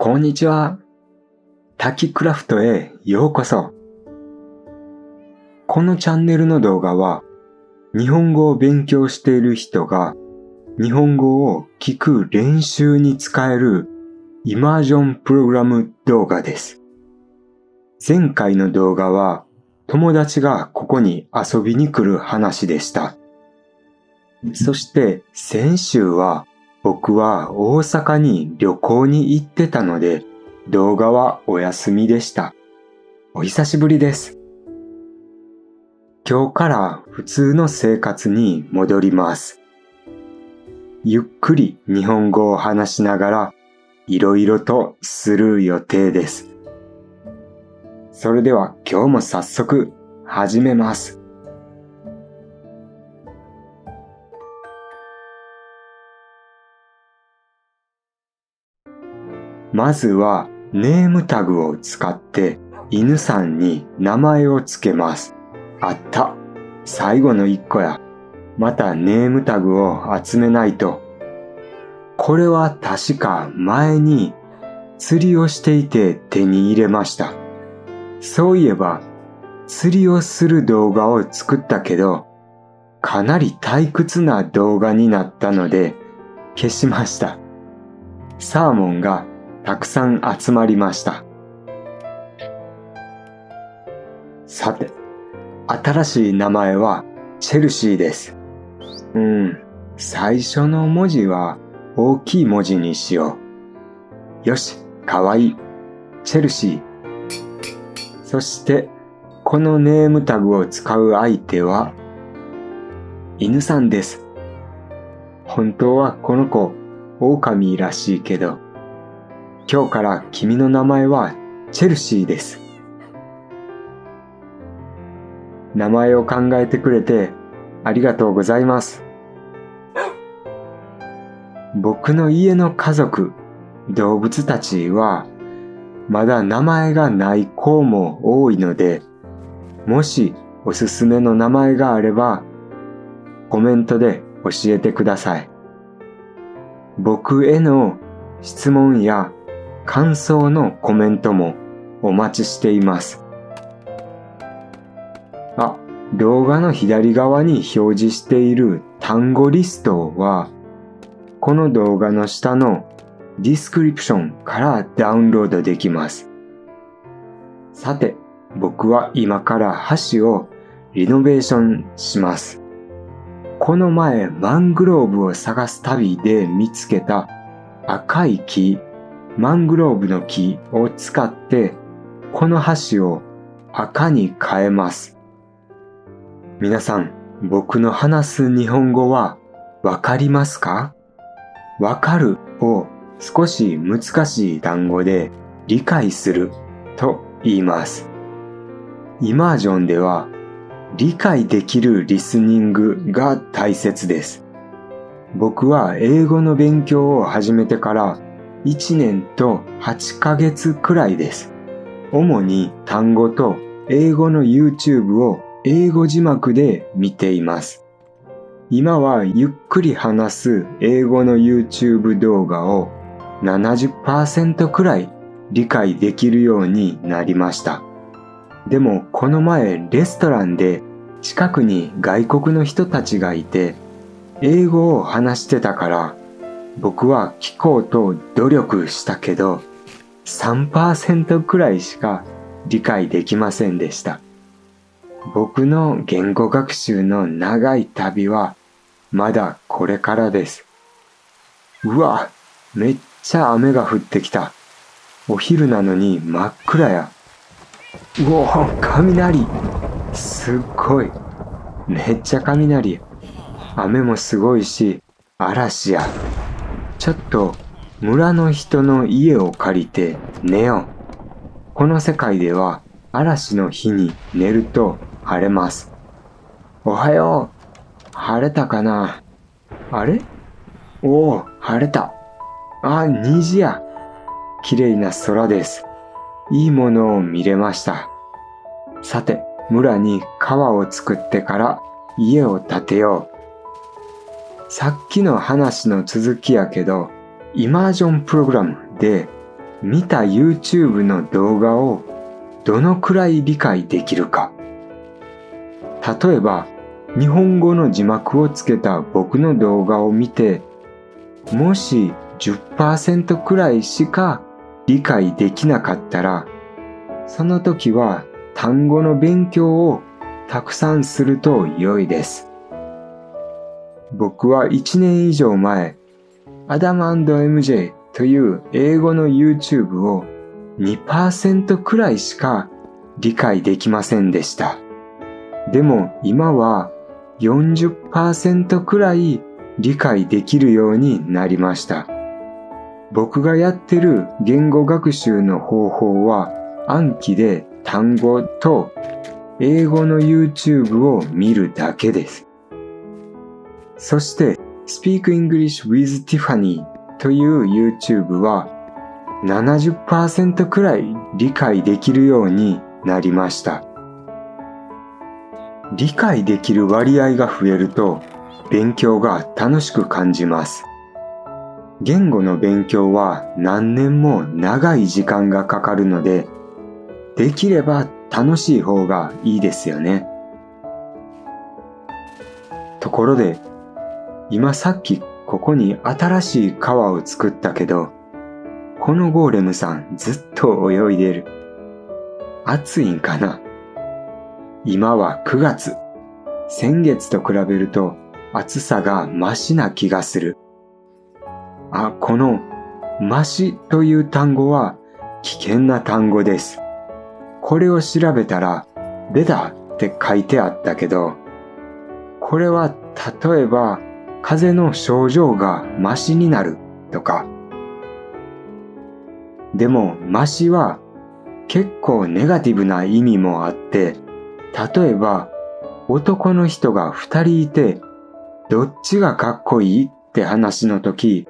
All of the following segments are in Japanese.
こんにちは。滝クラフトへようこそ。このチャンネルの動画は、日本語を勉強している人が日本語を聞く練習に使えるイマージョンプログラム動画です。前回の動画は友達がここに遊びに来る話でした。そして先週は僕は大阪に旅行に行ってたので動画はお休みでした。お久しぶりです。今日から普通の生活に戻ります。ゆっくり日本語を話しながらいろいろとする予定です。それでは今日も早速始めます。まずはネームタグを使って犬さんに名前をつけます。あった。最後の一個や。またネームタグを集めないと。これは確か前に釣りをしていて手に入れました。そういえば釣りをする動画を作ったけど、かなり退屈な動画になったので消しました。サーモンがたくさん集まりました。さて、新しい名前はチェルシーです。最初の文字は大きい文字にしよう。よし、かわいい。チェルシー。そして、このネームタグを使う相手は、犬さんです。本当はこの子、狼らしいけど、今日から君の名前はチェルシーです。名前を考えてくれてありがとうございます。僕の家の家族、動物たちはまだ名前がない子も多いので、もしおすすめの名前があればコメントで教えてください。僕への質問や感想のコメントもお待ちしています。動画の左側に表示している単語リストは、この動画の下のディスクリプションからダウンロードできます。さて、僕は今から橋をリノベーションします。この前マングローブを探す旅で見つけた赤い木、マングローブの木を使ってこの橋を赤に変えます。皆さん、僕の話す日本語はわかりますか？わかるを少し難しい単語で理解すると言います。イマージョンでは理解できるリスニングが大切です。僕は英語の勉強を始めてから1年と8ヶ月くらいです。主に単語と英語の YouTube を英語字幕で見ています。今はゆっくり話す英語の YouTube 動画を 70% くらい理解できるようになりました。でもこの前レストランで近くに外国の人たちがいて英語を話してたから僕は聞こうと努力したけど 3% くらいしか理解できませんでした。僕の言語学習の長い旅はまだこれからです。うわ、めっちゃ雨が降ってきた。お昼なのに真っ暗や。うお、雷。すっごい。めっちゃ雷。雨もすごいし、嵐や。ちょっと村の人の家を借りて寝よう。この世界では嵐の日に寝ると晴れます。おはよう。晴れたかな？あれ？おお、晴れた。虹や。綺麗な空です。いいものを見れました。さて、村に川を作ってから家を建てよう。さっきの話の続きやけど、イマージョンプログラムで見た YouTube の動画をどのくらい理解できるか。例えば、日本語の字幕をつけた僕の動画を見て、もし 10% くらいしか理解できなかったら、その時は単語の勉強をたくさんすると良いです。僕は1年以上前、アダム&MJ という英語の YouTube を 2% くらいしか理解できませんでした。でも今は 40% くらい理解できるようになりました。僕がやってる言語学習の方法は暗記で単語と英語の YouTube を見るだけです。そして Speak English with Tiffany という YouTube は 70% くらい理解できるようになりました。理解できる割合が増えると勉強が楽しく感じます。言語の勉強は何年も長い時間がかかるので、できれば楽しい方がいいですよね。ところで、今さっきここに新しい川を作ったけど、このゴーレムさんずっと泳いでる。暑いんかな？今は9月。先月と比べると暑さがマシな気がする。このマシという単語は危険な単語です。これを調べたらベダって書いてあったけど、これは例えば風邪の症状がマシになるとか。でもマシは結構ネガティブな意味もあって、例えば男の人が2人いてどっちがかっこいいって話の時、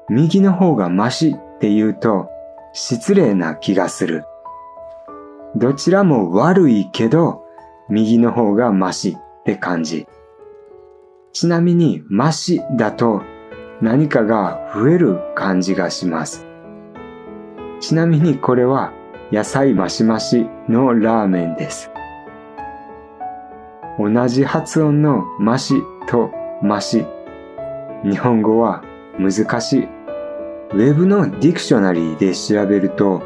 右の方がマシって言うと失礼な気がする。どちらも悪いけど右の方がマシって感じ。ちなみにマシだと何かが増える感じがします。ちなみにこれは野菜マシマシのラーメンです。同じ発音のマシとマシ。日本語は難しい。ウェブのディクショナリーで調べると、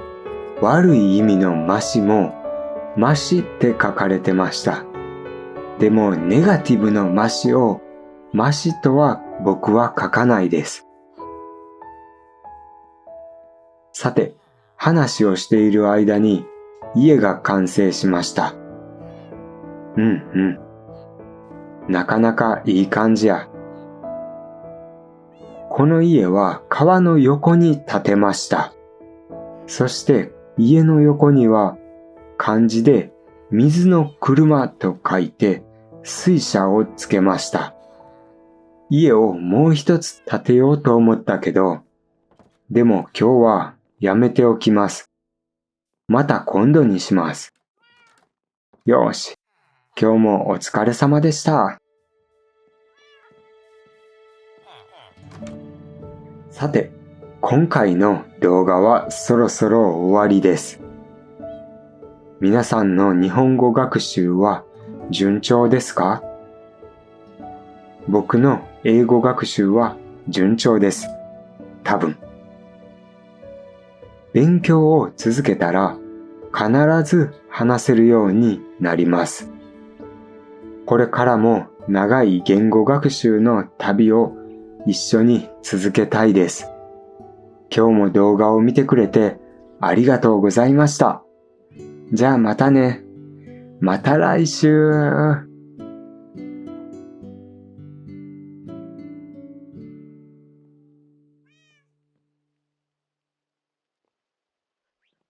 悪い意味のマシもマシって書かれてました。でもネガティブのマシをマシとは僕は書かないです。さて、話をしている間に家が完成しました。なかなかいい感じや。この家は川の横に建てました。そして家の横には漢字で水の車と書いて水車をつけました。家をもう一つ建てようと思ったけど、でも今日はやめておきます。また今度にします。よし、今日もお疲れ様でした。さて、今回の動画はそろそろ終わりです。皆さんの日本語学習は順調ですか？僕の英語学習は順調です。多分。勉強を続けたら必ず話せるようになります。これからも長い言語学習の旅を一緒に続けたいです。今日も動画を見てくれてありがとうございました。じゃあまたね。また来週。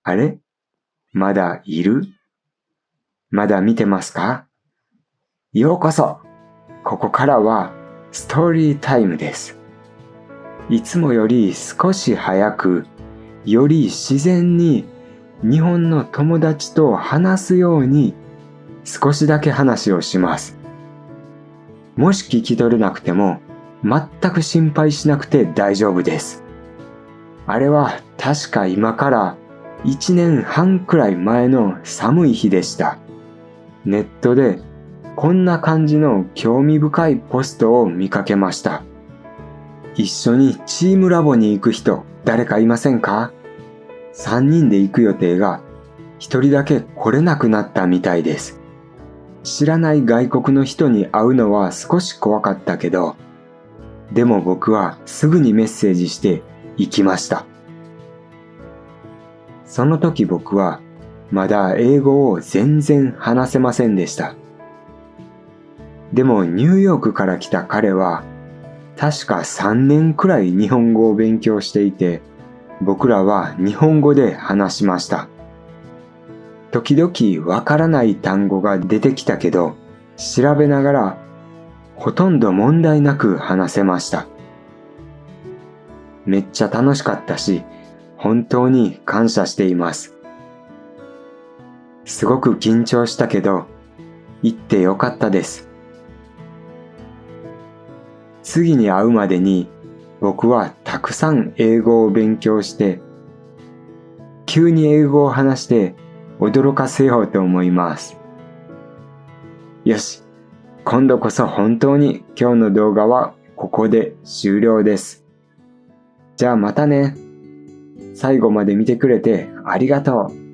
あれ？まだいる？まだ見てますか？ようこそ。ここからはストーリータイムです。いつもより少し早く、より自然に日本の友達と話すように少しだけ話をします。もし聞き取れなくても全く心配しなくて大丈夫です。あれは確か今から1年半くらい前の寒い日でした。ネットでこんな感じの興味深いポストを見かけました。一緒にチームラボに行く人、誰かいませんか？3人で行く予定が1人だけ来れなくなったみたいです。知らない外国の人に会うのは少し怖かったけど、でも僕はすぐにメッセージして行きました。その時僕はまだ英語を全然話せませんでした。でもニューヨークから来た彼は確か3年くらい日本語を勉強していて、僕らは日本語で話しました。時々わからない単語が出てきたけど、調べながらほとんど問題なく話せました。めっちゃ楽しかったし、本当に感謝しています。すごく緊張したけど、行ってよかったです。次に会うまでに僕はたくさん英語を勉強して、急に英語を話して驚かせようと思います。よし、今度こそ本当に今日の動画はここで終了です。じゃあまたね。最後まで見てくれてありがとう。